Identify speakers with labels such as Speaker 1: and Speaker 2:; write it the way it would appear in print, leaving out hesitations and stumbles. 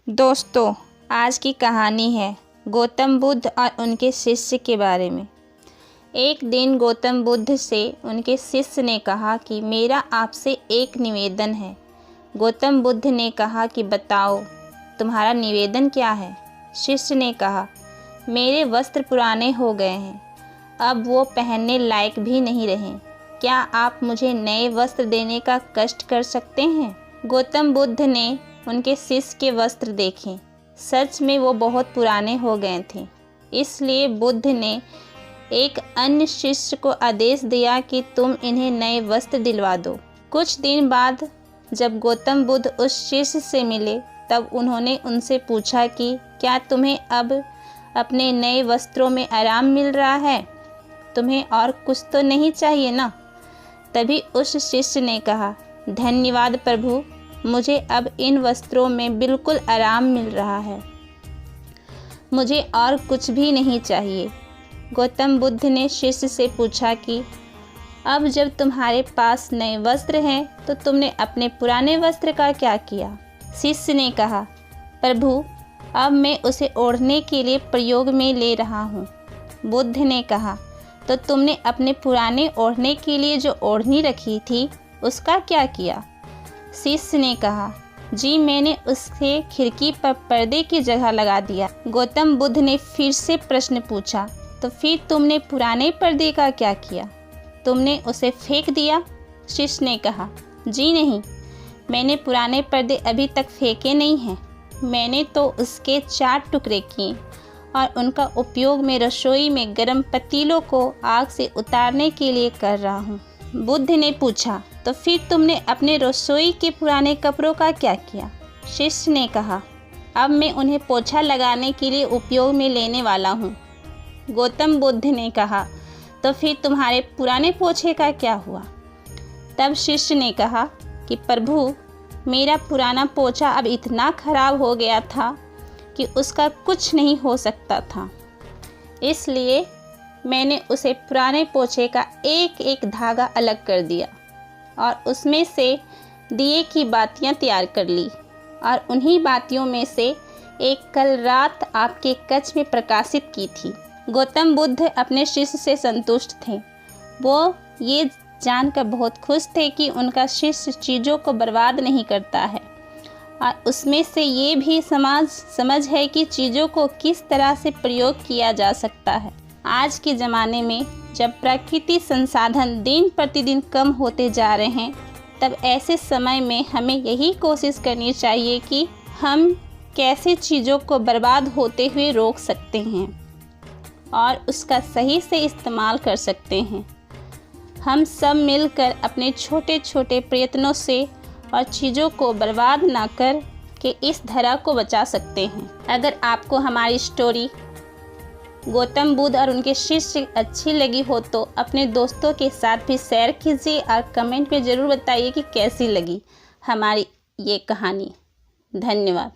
Speaker 1: दोस्तों, आज की कहानी है गौतम बुद्ध और उनके शिष्य के बारे में। एक दिन गौतम बुद्ध से उनके शिष्य ने कहा कि मेरा आपसे एक निवेदन है। गौतम बुद्ध ने कहा कि बताओ, तुम्हारा निवेदन क्या है? शिष्य ने कहा, मेरे वस्त्र पुराने हो गए हैं, अब वो पहनने लायक भी नहीं रहे। क्या आप मुझे नए वस्त्र देने का कष्ट कर सकते हैं? गौतम बुद्ध ने उनके शिष्य के वस्त्र देखे। सच में वो बहुत पुराने हो गए थे। इसलिए बुद्ध ने एक अन्य शिष्य को आदेश दिया कि तुम इन्हें नए वस्त्र दिलवा दो। कुछ दिन बाद जब गौतम बुद्ध उस शिष्य से मिले, तब उन्होंने उनसे पूछा कि क्या तुम्हें अब अपने नए वस्त्रों में आराम मिल रहा है? तुम्हें और कुछ तो नहीं चाहिए ना? तभी उस शिष्य ने कहा, धन्यवाद प्रभु, मुझे अब इन वस्त्रों में बिल्कुल आराम मिल रहा है, मुझे और कुछ भी नहीं चाहिए। गौतम बुद्ध ने शिष्य से पूछा कि अब जब तुम्हारे पास नए वस्त्र हैं तो तुमने अपने पुराने वस्त्र का क्या किया? शिष्य ने कहा, प्रभु, अब मैं उसे ओढ़ने के लिए प्रयोग में ले रहा हूँ। बुद्ध ने कहा, तो तुमने अपने पुराने ओढ़ने के लिए जो ओढ़नी रखी थी उसका क्या किया? शिष्य ने कहा, जी मैंने उसके खिड़की पर पर्दे की जगह लगा दिया। गौतम बुद्ध ने फिर से प्रश्न पूछा, तो फिर तुमने पुराने पर्दे का क्या किया? तुमने उसे फेंक दिया? शिष्य ने कहा, जी नहीं, मैंने पुराने पर्दे अभी तक फेंके नहीं हैं। मैंने तो उसके 4 टुकड़े किए और उनका उपयोग मैं रसोई में गर्म पतीलों को आग से उतारने के लिए कर रहा हूँ। बुद्ध ने पूछा, तो फिर तुमने अपने रसोई के पुराने कपड़ों का क्या किया? शिष्य ने कहा, अब मैं उन्हें पोछा लगाने के लिए उपयोग में लेने वाला हूँ। गौतम बुद्ध ने कहा, तो फिर तुम्हारे पुराने पोछे का क्या हुआ? तब शिष्य ने कहा कि प्रभु, मेरा पुराना पोछा अब इतना खराब हो गया था कि उसका कुछ नहीं हो सकता था। इसलिए मैंने उसे पुराने पोछे का एक एक धागा अलग कर दिया और उसमें से दिए की बातियां तैयार कर ली और उन्हीं बातियों में से एक कल रात आपके कक्ष में प्रकाशित की थी। गौतम बुद्ध अपने शिष्य से संतुष्ट थे। वो ये जानकर बहुत खुश थे कि उनका शिष्य चीज़ों को बर्बाद नहीं करता है और उसमें से ये भी समझ है कि चीज़ों को किस तरह से प्रयोग किया जा सकता है। आज के ज़माने में जब प्राकृतिक संसाधन दिन प्रतिदिन कम होते जा रहे हैं, तब ऐसे समय में हमें यही कोशिश करनी चाहिए कि हम कैसे चीज़ों को बर्बाद होते हुए रोक सकते हैं और उसका सही से इस्तेमाल कर सकते हैं। हम सब मिलकर अपने छोटे छोटे प्रयत्नों से और चीज़ों को बर्बाद ना कर के इस धरा को बचा सकते हैं। अगर आपको हमारी स्टोरी गौतम बुद्ध और उनके शिष्य अच्छी लगी हो तो अपने दोस्तों के साथ भी शेयर कीजिए और कमेंट में ज़रूर बताइए कि कैसी लगी हमारी ये कहानी। धन्यवाद।